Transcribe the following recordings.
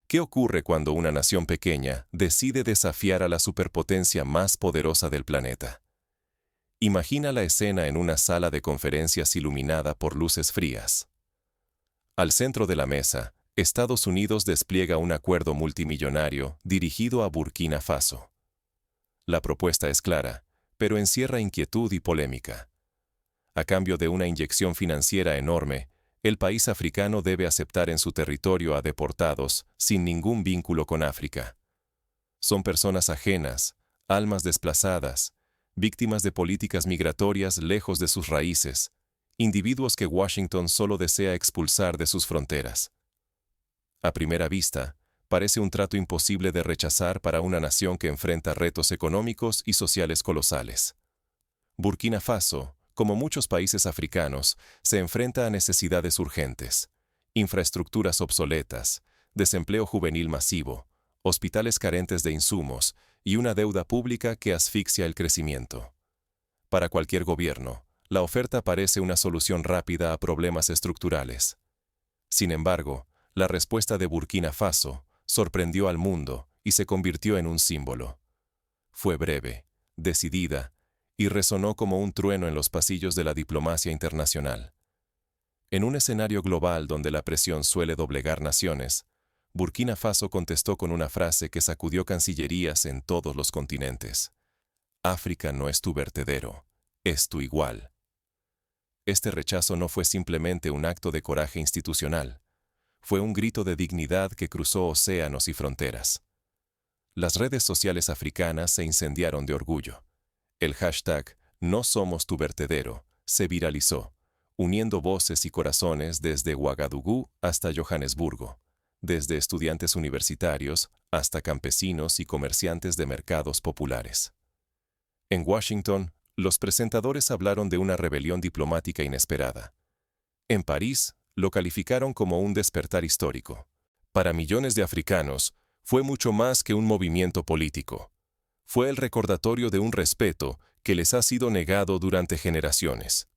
¿Qué ocurre cuando una nación pequeña decide desafiar a la superpotencia más poderosa del planeta? Imagina la escena en una sala de conferencias iluminada por luces frías. Al centro de la mesa, Estados Unidos despliega un acuerdo multimillonario dirigido a Burkina Faso. La propuesta es clara, pero encierra inquietud y polémica. A cambio de una inyección financiera enorme, el país africano debe aceptar en su territorio a deportados sin ningún vínculo con África. Son personas ajenas, almas desplazadas, víctimas de políticas migratorias lejos de sus raíces, individuos que Washington solo desea expulsar de sus fronteras. A primera vista, parece un trato imposible de rechazar para una nación que enfrenta retos económicos y sociales colosales. Burkina Faso, como muchos países africanos, se enfrenta a necesidades urgentes, infraestructuras obsoletas, desempleo juvenil masivo, hospitales carentes de insumos y una deuda pública que asfixia el crecimiento. Para cualquier gobierno, la oferta parece una solución rápida a problemas estructurales. Sin embargo, la respuesta de Burkina Faso sorprendió al mundo y se convirtió en un símbolo. Fue breve, decidida, y resonó como un trueno en los pasillos de la diplomacia internacional. En un escenario global donde la presión suele doblegar naciones, Burkina Faso contestó con una frase que sacudió cancillerías en todos los continentes. África no es tu vertedero, es tu igual. Este rechazo no fue simplemente un acto de coraje institucional, fue un grito de dignidad que cruzó océanos y fronteras. Las redes sociales africanas se incendiaron de orgullo. El hashtag "No somos tu vertedero" se viralizó, uniendo voces y corazones desde Ouagadougou hasta Johannesburgo, desde estudiantes universitarios hasta campesinos y comerciantes de mercados populares. En Washington, los presentadores hablaron de una rebelión diplomática inesperada. En París, lo calificaron como un despertar histórico. Para millones de africanos, fue mucho más que un movimiento político. Fue el recordatorio de un respeto que les ha sido negado durante generaciones.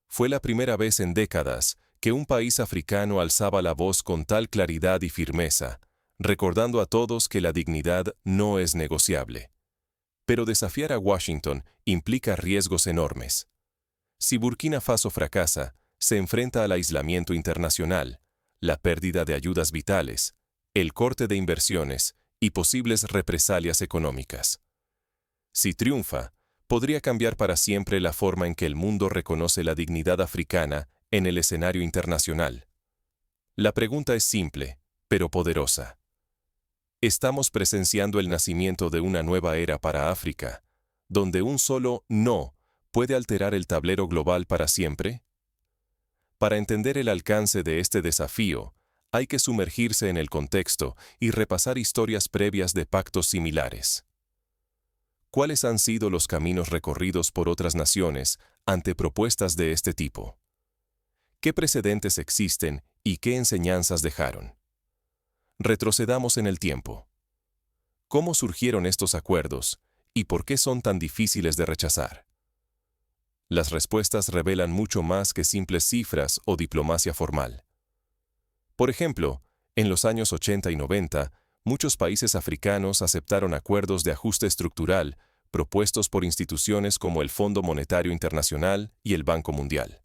Fue la primera vez en décadas que un país africano alzaba la voz con tal claridad y firmeza, recordando a todos que la dignidad no es negociable. Pero desafiar a Washington implica riesgos enormes. Si Burkina Faso fracasa, se enfrenta al aislamiento internacional, la pérdida de ayudas vitales, el corte de inversiones y posibles represalias económicas. Si triunfa, podría cambiar para siempre la forma en que el mundo reconoce la dignidad africana en el escenario internacional. La pregunta es simple, pero poderosa. ¿Estamos presenciando el nacimiento de una nueva era para África, donde un solo no puede alterar el tablero global para siempre? Para entender el alcance de este desafío, hay que sumergirse en el contexto y repasar historias previas de pactos similares. ¿Cuáles han sido los caminos recorridos por otras naciones ante propuestas de este tipo? ¿Qué precedentes existen y qué enseñanzas dejaron? Retrocedamos en el tiempo. ¿Cómo surgieron estos acuerdos y por qué son tan difíciles de rechazar? Las respuestas revelan mucho más que simples cifras o diplomacia formal. Por ejemplo, en los años 80 y 90, muchos países africanos aceptaron acuerdos de ajuste estructural propuestos por instituciones como el Fondo Monetario Internacional y el Banco Mundial.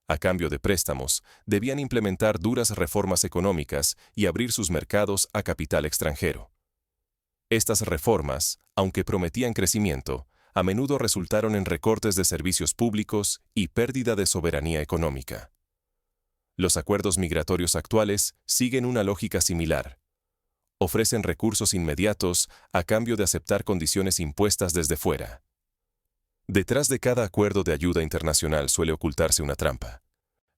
A cambio de préstamos, debían implementar duras reformas económicas y abrir sus mercados a capital extranjero. Estas reformas, aunque prometían crecimiento, a menudo resultaron en recortes de servicios públicos y pérdida de soberanía económica. Los acuerdos migratorios actuales siguen una lógica similar. Ofrecen recursos inmediatos a cambio de aceptar condiciones impuestas desde fuera. Detrás de cada acuerdo de ayuda internacional suele ocultarse una trampa.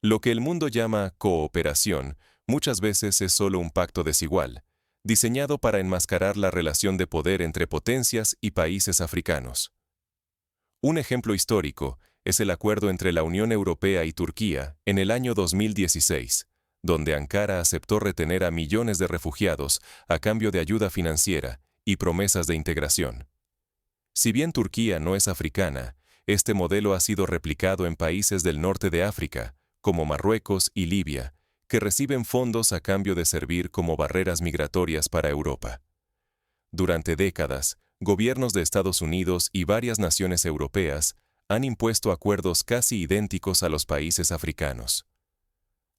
Lo que el mundo llama cooperación muchas veces es solo un pacto desigual, diseñado para enmascarar la relación de poder entre potencias y países africanos. Un ejemplo histórico es el acuerdo entre la Unión Europea y Turquía en el año 2016, donde Ankara aceptó retener a millones de refugiados a cambio de ayuda financiera y promesas de integración. Si bien Turquía no es africana, este modelo ha sido replicado en países del norte de África, como Marruecos y Libia, que reciben fondos a cambio de servir como barreras migratorias para Europa. Durante décadas, gobiernos de Estados Unidos y varias naciones europeas han impuesto acuerdos casi idénticos a los países africanos.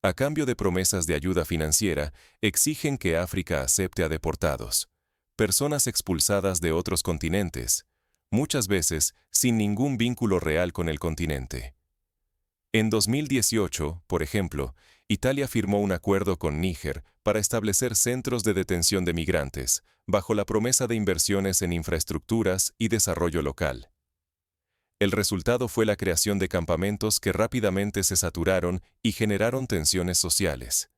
A cambio de promesas de ayuda financiera, exigen que África acepte a deportados, personas expulsadas de otros continentes, muchas veces sin ningún vínculo real con el continente. En 2018, por ejemplo, Italia firmó un acuerdo con Níger para establecer centros de detención de migrantes, bajo la promesa de inversiones en infraestructuras y desarrollo local. El resultado fue la creación de campamentos que rápidamente se saturaron y generaron tensiones sociales.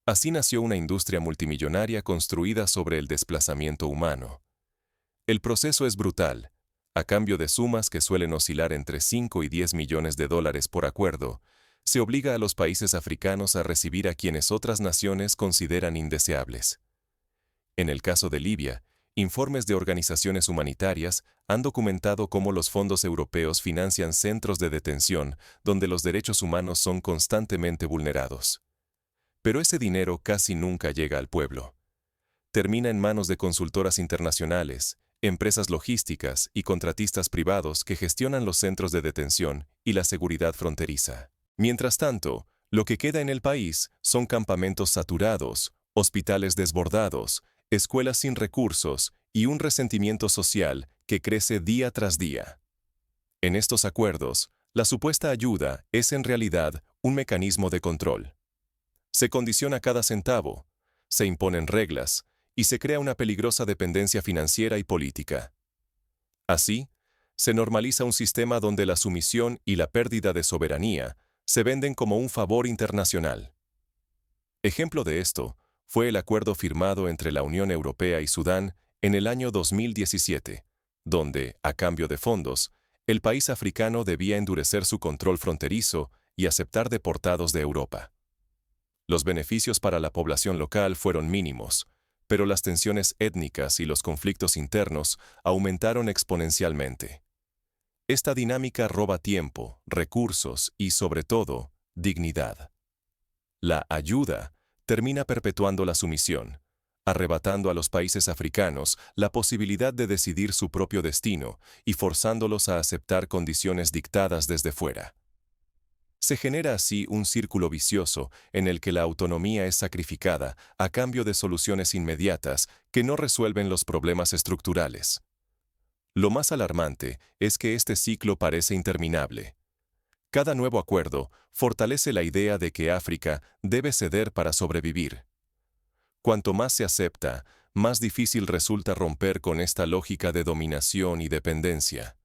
Así nació una industria multimillonaria construida sobre el desplazamiento humano. El proceso es brutal. A cambio de sumas que suelen oscilar entre 5 y 10 millones de dólares por acuerdo, se obliga a los países africanos a recibir a quienes otras naciones consideran indeseables. En el caso de Libia, informes de organizaciones humanitarias han documentado cómo los fondos europeos financian centros de detención donde los derechos humanos son constantemente vulnerados. Pero ese dinero casi nunca llega al pueblo. Termina en manos de consultoras internacionales, empresas logísticas y contratistas privados que gestionan los centros de detención y la seguridad fronteriza. Mientras tanto, lo que queda en el país son campamentos saturados, hospitales desbordados, escuelas sin recursos y un resentimiento social que crece día tras día. En estos acuerdos, la supuesta ayuda es en realidad un mecanismo de control. Se condiciona cada centavo, se imponen reglas y se crea una peligrosa dependencia financiera y política. Así, se normaliza un sistema donde la sumisión y la pérdida de soberanía se venden como un favor internacional. Ejemplo de esto fue el acuerdo firmado entre la Unión Europea y Sudán en el año 2017, donde, a cambio de fondos, el país africano debía endurecer su control fronterizo y aceptar deportados de Europa. Los beneficios para la población local fueron mínimos, pero las tensiones étnicas y los conflictos internos aumentaron exponencialmente. Esta dinámica roba tiempo, recursos y, sobre todo, dignidad. La ayuda termina perpetuando la sumisión, arrebatando a los países africanos la posibilidad de decidir su propio destino y forzándolos a aceptar condiciones dictadas desde fuera. Se genera así un círculo vicioso en el que la autonomía es sacrificada a cambio de soluciones inmediatas que no resuelven los problemas estructurales. Lo más alarmante es que este ciclo parece interminable. Cada nuevo acuerdo fortalece la idea de que África debe ceder para sobrevivir. Cuanto más se acepta, más difícil resulta romper con esta lógica de dominación y dependencia.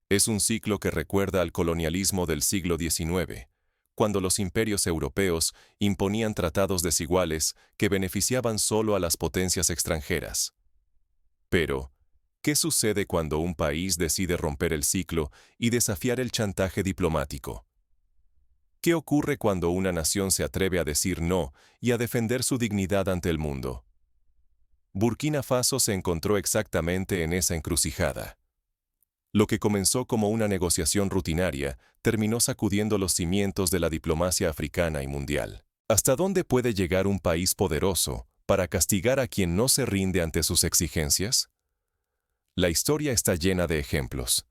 Es un ciclo que recuerda al colonialismo del siglo XIX, cuando los imperios europeos imponían tratados desiguales que beneficiaban solo a las potencias extranjeras. Pero, ¿qué sucede cuando un país decide romper el ciclo y desafiar el chantaje diplomático? ¿Qué ocurre cuando una nación se atreve a decir no y a defender su dignidad ante el mundo? Burkina Faso se encontró exactamente en esa encrucijada. Lo que comenzó como una negociación rutinaria terminó sacudiendo los cimientos de la diplomacia africana y mundial. ¿Hasta dónde puede llegar un país poderoso para castigar a quien no se rinde ante sus exigencias? La historia está llena de ejemplos.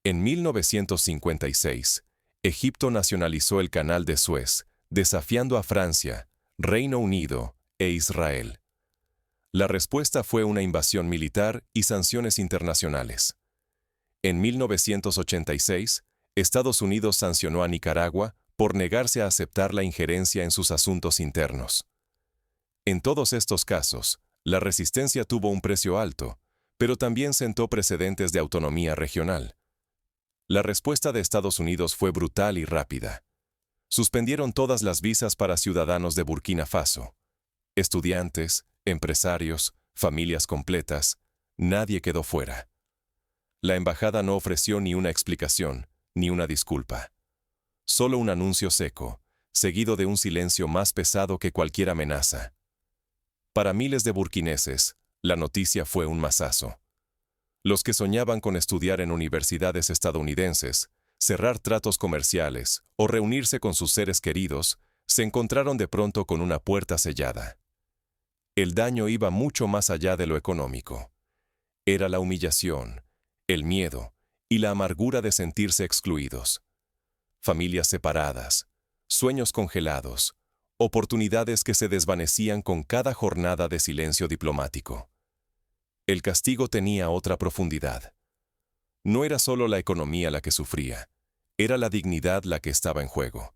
En 1956, Egipto nacionalizó el Canal de Suez, desafiando a Francia, Reino Unido e Israel. La respuesta fue una invasión militar y sanciones internacionales. En 1986, Estados Unidos sancionó a Nicaragua por negarse a aceptar la injerencia en sus asuntos internos. En todos estos casos, la resistencia tuvo un precio alto, pero también sentó precedentes de autonomía regional. La respuesta de Estados Unidos fue brutal y rápida. Suspendieron todas las visas para ciudadanos de Burkina Faso. Estudiantes, empresarios, familias completas, nadie quedó fuera. La embajada no ofreció ni una explicación, ni una disculpa. Solo un anuncio seco, seguido de un silencio más pesado que cualquier amenaza. Para miles de burkineses, la noticia fue un mazazo. Los que soñaban con estudiar en universidades estadounidenses, cerrar tratos comerciales o reunirse con sus seres queridos, se encontraron de pronto con una puerta sellada. El daño iba mucho más allá de lo económico. Era la humillación, el miedo y la amargura de sentirse excluidos. Familias separadas, sueños congelados, oportunidades que se desvanecían con cada jornada de silencio diplomático. El castigo tenía otra profundidad. No era solo la economía la que sufría, era la dignidad la que estaba en juego.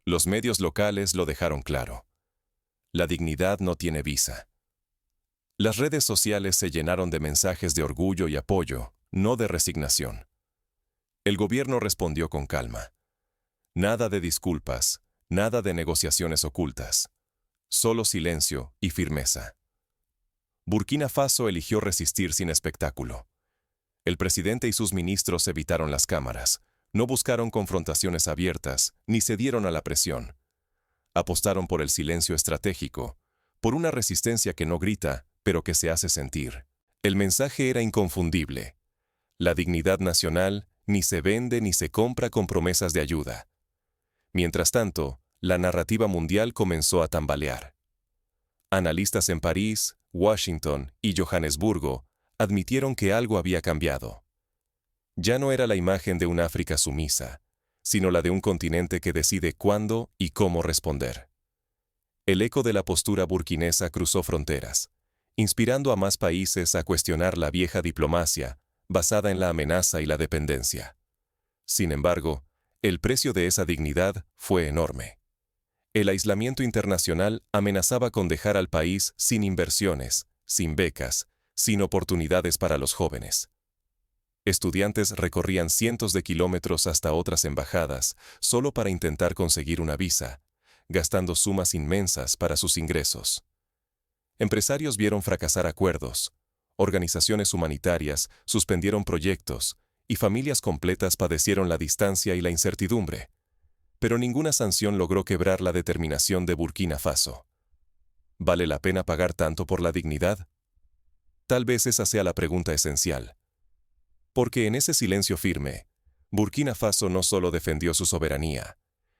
Los medios locales lo dejaron claro. La dignidad no tiene visa. Las redes sociales se llenaron de mensajes de orgullo y apoyo, no de resignación. El gobierno respondió con calma. Nada de disculpas, nada de negociaciones ocultas. Solo silencio y firmeza. Burkina Faso eligió resistir sin espectáculo. El presidente y sus ministros evitaron las cámaras, no buscaron confrontaciones abiertas, ni cedieron a la presión. Apostaron por el silencio estratégico, por una resistencia que no grita, pero que se hace sentir. El mensaje era inconfundible. La dignidad nacional ni se vende ni se compra con promesas de ayuda. Mientras tanto, la narrativa mundial comenzó a tambalear. Analistas en París, Washington y Johannesburgo admitieron que algo había cambiado. Ya no era la imagen de un África sumisa, sino la de un continente que decide cuándo y cómo responder. El eco de la postura burkinesa cruzó fronteras, inspirando a más países a cuestionar la vieja diplomacia, basada en la amenaza y la dependencia. Sin embargo, el precio de esa dignidad fue enorme. El aislamiento internacional amenazaba con dejar al país sin inversiones, sin becas, sin oportunidades para los jóvenes. Estudiantes recorrían cientos de kilómetros hasta otras embajadas solo para intentar conseguir una visa, gastando sumas inmensas para sus ingresos. Empresarios vieron fracasar acuerdos, organizaciones humanitarias suspendieron proyectos y familias completas padecieron la distancia y la incertidumbre. Pero ninguna sanción logró quebrar la determinación de Burkina Faso. ¿Vale la pena pagar tanto por la dignidad? Tal vez esa sea la pregunta esencial. Porque en ese silencio firme, Burkina Faso no solo defendió su soberanía,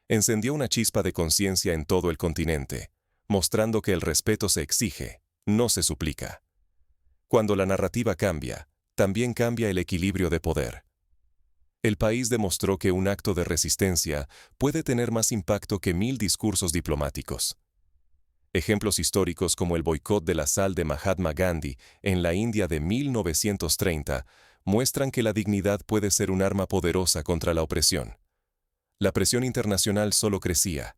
encendió una chispa de conciencia en todo el continente, mostrando que el respeto se exige, no se suplica. Cuando la narrativa cambia, también cambia el equilibrio de poder. El país demostró que un acto de resistencia puede tener más impacto que 1000 discursos diplomáticos. Ejemplos históricos como el boicot de la sal de Mahatma Gandhi en la India de 1930 muestran que la dignidad puede ser un arma poderosa contra la opresión. La presión internacional solo crecía.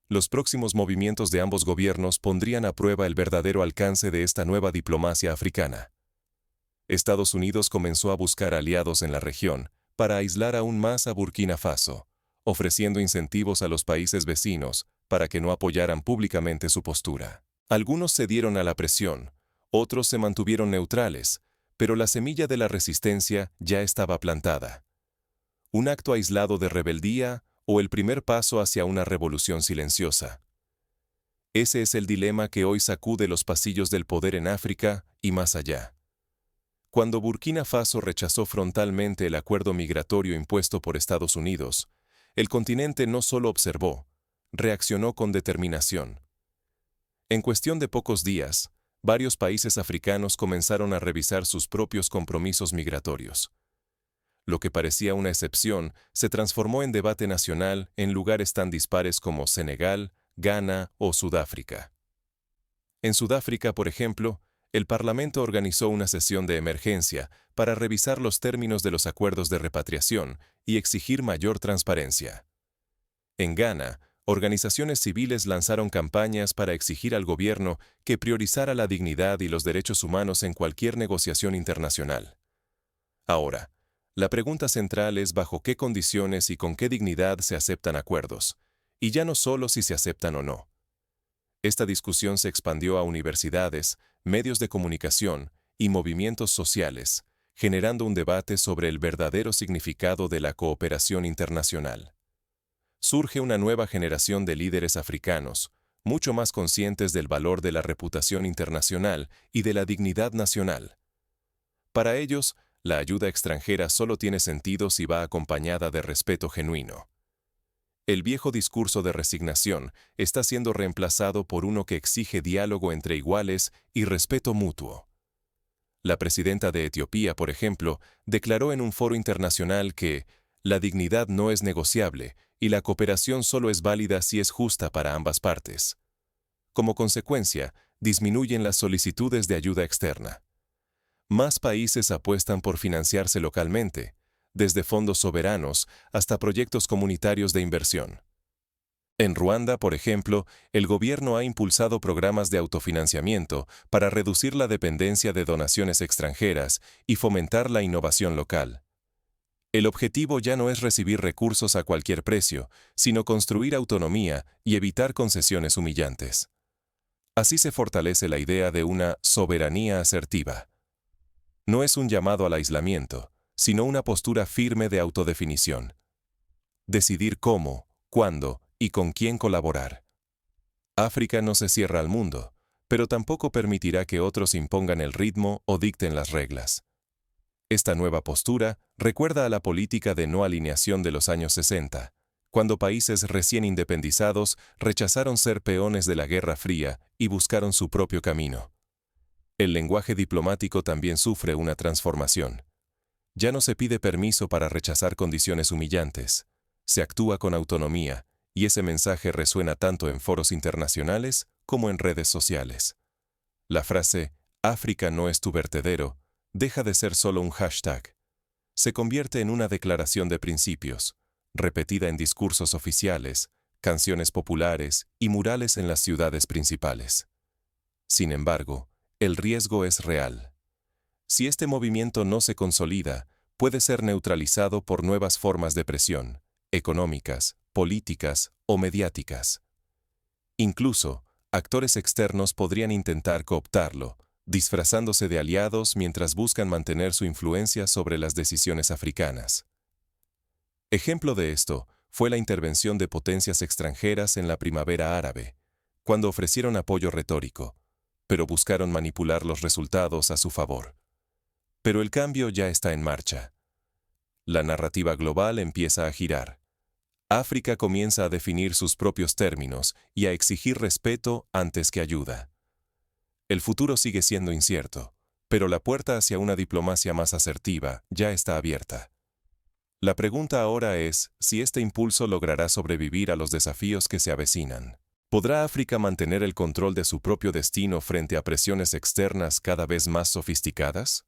Los próximos movimientos de ambos gobiernos pondrían a prueba el verdadero alcance de esta nueva diplomacia africana. Estados Unidos comenzó a buscar aliados en la región para aislar aún más a Burkina Faso, ofreciendo incentivos a los países vecinos para que no apoyaran públicamente su postura. Algunos cedieron a la presión, otros se mantuvieron neutrales, pero la semilla de la resistencia ya estaba plantada. Un acto aislado de rebeldía o el primer paso hacia una revolución silenciosa. Ese es el dilema que hoy sacude los pasillos del poder en África y más allá. Cuando Burkina Faso rechazó frontalmente el acuerdo migratorio impuesto por Estados Unidos, el continente no solo observó, reaccionó con determinación. En cuestión de pocos días, varios países africanos comenzaron a revisar sus propios compromisos migratorios. Lo que parecía una excepción se transformó en debate nacional en lugares tan dispares como Senegal, Ghana o Sudáfrica. En Sudáfrica, por ejemplo, el Parlamento organizó una sesión de emergencia para revisar los términos de los acuerdos de repatriación y exigir mayor transparencia. En Ghana, organizaciones civiles lanzaron campañas para exigir al gobierno que priorizara la dignidad y los derechos humanos en cualquier negociación internacional. Ahora, la pregunta central es bajo qué condiciones y con qué dignidad se aceptan acuerdos, y ya no solo si se aceptan o no. Esta discusión se expandió a universidades, medios de comunicación y movimientos sociales, generando un debate sobre el verdadero significado de la cooperación internacional. Surge una nueva generación de líderes africanos, mucho más conscientes del valor de la reputación internacional y de la dignidad nacional. Para ellos, la ayuda extranjera solo tiene sentido si va acompañada de respeto genuino. El viejo discurso de resignación está siendo reemplazado por uno que exige diálogo entre iguales y respeto mutuo. La presidenta de Etiopía, por ejemplo, declaró en un foro internacional que la dignidad no es negociable y la cooperación solo es válida si es justa para ambas partes. Como consecuencia, disminuyen las solicitudes de ayuda externa. Más países apuestan por financiarse localmente, desde fondos soberanos hasta proyectos comunitarios de inversión. En Ruanda, por ejemplo, el gobierno ha impulsado programas de autofinanciamiento para reducir la dependencia de donaciones extranjeras y fomentar la innovación local. El objetivo ya no es recibir recursos a cualquier precio, sino construir autonomía y evitar concesiones humillantes. Así se fortalece la idea de una soberanía asertiva. No es un llamado al aislamiento, sino una postura firme de autodefinición. Decidir cómo, cuándo y con quién colaborar. África no se cierra al mundo, pero tampoco permitirá que otros impongan el ritmo o dicten las reglas. Esta nueva postura recuerda a la política de no alineación de los años 60, cuando países recién independizados rechazaron ser peones de la Guerra Fría y buscaron su propio camino. El lenguaje diplomático también sufre una transformación. Ya no se pide permiso para rechazar condiciones humillantes. Se actúa con autonomía, y ese mensaje resuena tanto en foros internacionales como en redes sociales. La frase «África no es tu vertedero» deja de ser solo un hashtag. Se convierte en una declaración de principios, repetida en discursos oficiales, canciones populares y murales en las ciudades principales. Sin embargo, el riesgo es real. Si este movimiento no se consolida, puede ser neutralizado por nuevas formas de presión, económicas, políticas o mediáticas. Incluso, actores externos podrían intentar cooptarlo, disfrazándose de aliados mientras buscan mantener su influencia sobre las decisiones africanas. Ejemplo de esto fue la intervención de potencias extranjeras en la primavera árabe, cuando ofrecieron apoyo retórico, pero buscaron manipular los resultados a su favor. Pero el cambio ya está en marcha. La narrativa global empieza a girar. África comienza a definir sus propios términos y a exigir respeto antes que ayuda. El futuro sigue siendo incierto, pero la puerta hacia una diplomacia más asertiva ya está abierta. La pregunta ahora es si este impulso logrará sobrevivir a los desafíos que se avecinan. ¿Podrá África mantener el control de su propio destino frente a presiones externas cada vez más sofisticadas?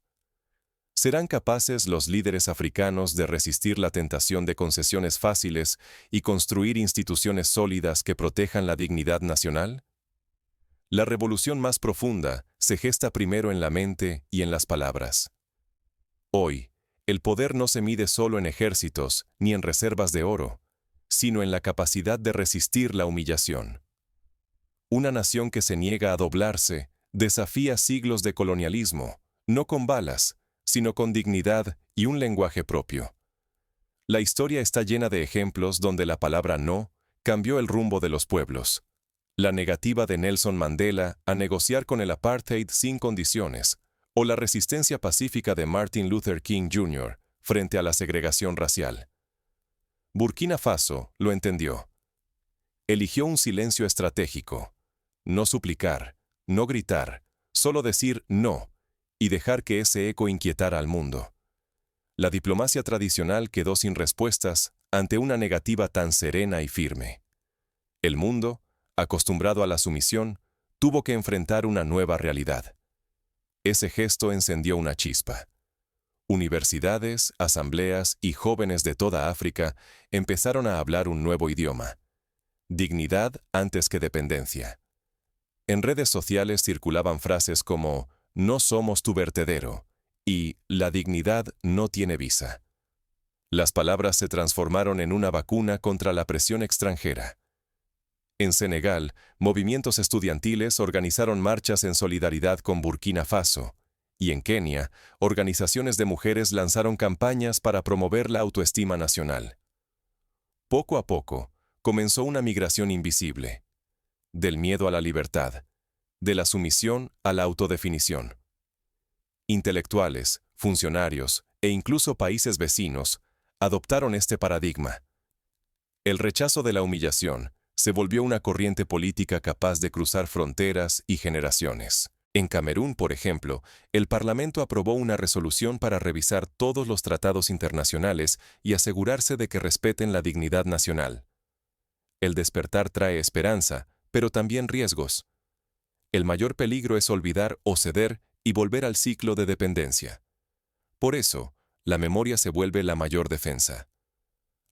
¿Serán capaces los líderes africanos de resistir la tentación de concesiones fáciles y construir instituciones sólidas que protejan la dignidad nacional? La revolución más profunda se gesta primero en la mente y en las palabras. Hoy, el poder no se mide solo en ejércitos ni en reservas de oro, sino en la capacidad de resistir la humillación. Una nación que se niega a doblarse desafía siglos de colonialismo, no con balas, sino con dignidad y un lenguaje propio. La historia está llena de ejemplos donde la palabra no cambió el rumbo de los pueblos. La negativa de Nelson Mandela a negociar con el apartheid sin condiciones, o la resistencia pacífica de Martin Luther King Jr. frente a la segregación racial. Burkina Faso lo entendió. Eligió un silencio estratégico. No suplicar, no gritar, solo decir no, y dejar que ese eco inquietara al mundo. La diplomacia tradicional quedó sin respuestas ante una negativa tan serena y firme. El mundo, acostumbrado a la sumisión, tuvo que enfrentar una nueva realidad. Ese gesto encendió una chispa. Universidades, asambleas y jóvenes de toda África empezaron a hablar un nuevo idioma. Dignidad antes que dependencia. En redes sociales circulaban frases como «No somos tu vertedero» y «La dignidad no tiene visa». Las palabras se transformaron en una vacuna contra la presión extranjera. En Senegal, movimientos estudiantiles organizaron marchas en solidaridad con Burkina Faso, y en Kenia, organizaciones de mujeres lanzaron campañas para promover la autoestima nacional. Poco a poco, comenzó una migración invisible, del miedo a la libertad, de la sumisión a la autodefinición. Intelectuales, funcionarios e incluso países vecinos adoptaron este paradigma. El rechazo de la humillación se volvió una corriente política capaz de cruzar fronteras y generaciones. En Camerún, por ejemplo, el Parlamento aprobó una resolución para revisar todos los tratados internacionales y asegurarse de que respeten la dignidad nacional. El despertar trae esperanza, pero también riesgos. El mayor peligro es olvidar o ceder y volver al ciclo de dependencia. Por eso, la memoria se vuelve la mayor defensa.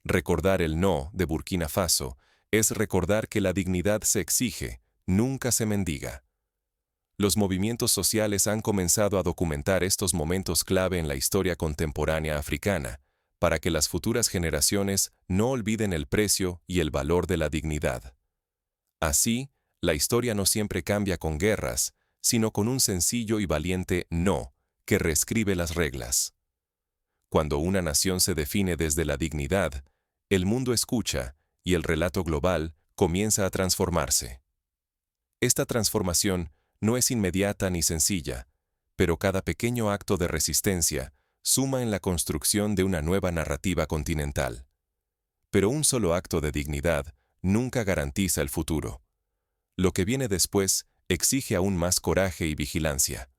Recordar el no de Burkina Faso es recordar que la dignidad se exige, nunca se mendiga. Los movimientos sociales han comenzado a documentar estos momentos clave en la historia contemporánea africana, para que las futuras generaciones no olviden el precio y el valor de la dignidad. Así, la historia no siempre cambia con guerras, sino con un sencillo y valiente no, que reescribe las reglas. Cuando una nación se define desde la dignidad, el mundo escucha y el relato global comienza a transformarse. Esta transformación no es inmediata ni sencilla, pero cada pequeño acto de resistencia suma en la construcción de una nueva narrativa continental. Pero un solo acto de dignidad nunca garantiza el futuro. Lo que viene después exige aún más coraje y vigilancia.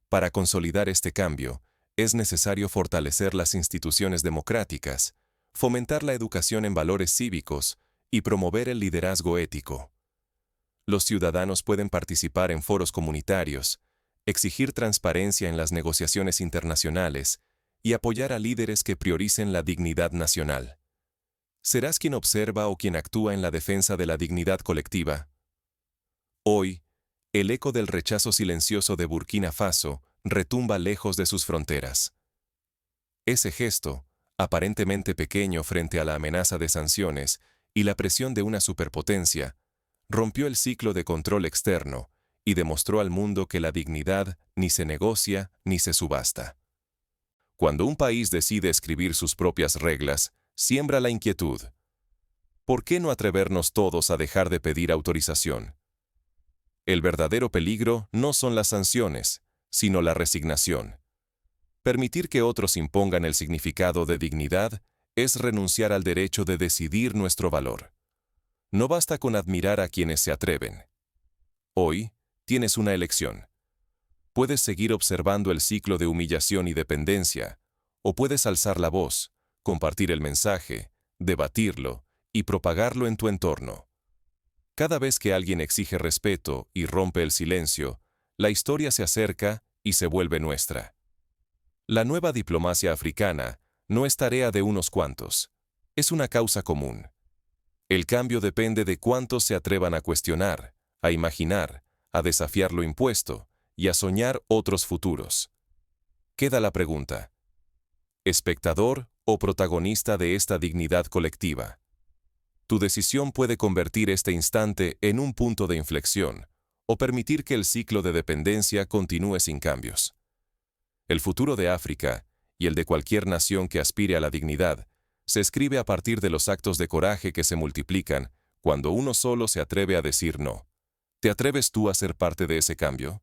Para consolidar este cambio, es necesario fortalecer las instituciones democráticas, fomentar la educación en valores cívicos y promover el liderazgo ético. Los ciudadanos pueden participar en foros comunitarios, exigir transparencia en las negociaciones internacionales y apoyar a líderes que prioricen la dignidad nacional. ¿Serás quien observa o quien actúa en la defensa de la dignidad colectiva? Hoy, el eco del rechazo silencioso de Burkina Faso retumba lejos de sus fronteras. Ese gesto, aparentemente pequeño frente a la amenaza de sanciones y la presión de una superpotencia, rompió el ciclo de control externo y demostró al mundo que la dignidad ni se negocia ni se subasta. Cuando un país decide escribir sus propias reglas, siembra la inquietud. ¿Por qué no atrevernos todos a dejar de pedir autorización? El verdadero peligro no son las sanciones, sino la resignación. Permitir que otros impongan el significado de dignidad es renunciar al derecho de decidir nuestro valor. No basta con admirar a quienes se atreven. Hoy, tienes una elección. Puedes seguir observando el ciclo de humillación y dependencia, o puedes alzar la voz, compartir el mensaje, debatirlo y propagarlo en tu entorno. Cada vez que alguien exige respeto y rompe el silencio, la historia se acerca y se vuelve nuestra. La nueva diplomacia africana no es tarea de unos cuantos, es una causa común. El cambio depende de cuántos se atrevan a cuestionar, a imaginar, a desafiar lo impuesto y a soñar otros futuros. Queda la pregunta: ¿espectador o protagonista de esta dignidad colectiva? Tu decisión puede convertir este instante en un punto de inflexión o permitir que el ciclo de dependencia continúe sin cambios. El futuro de África, y el de cualquier nación que aspire a la dignidad, se escribe a partir de los actos de coraje que se multiplican cuando uno solo se atreve a decir no. ¿Te atreves tú a ser parte de ese cambio?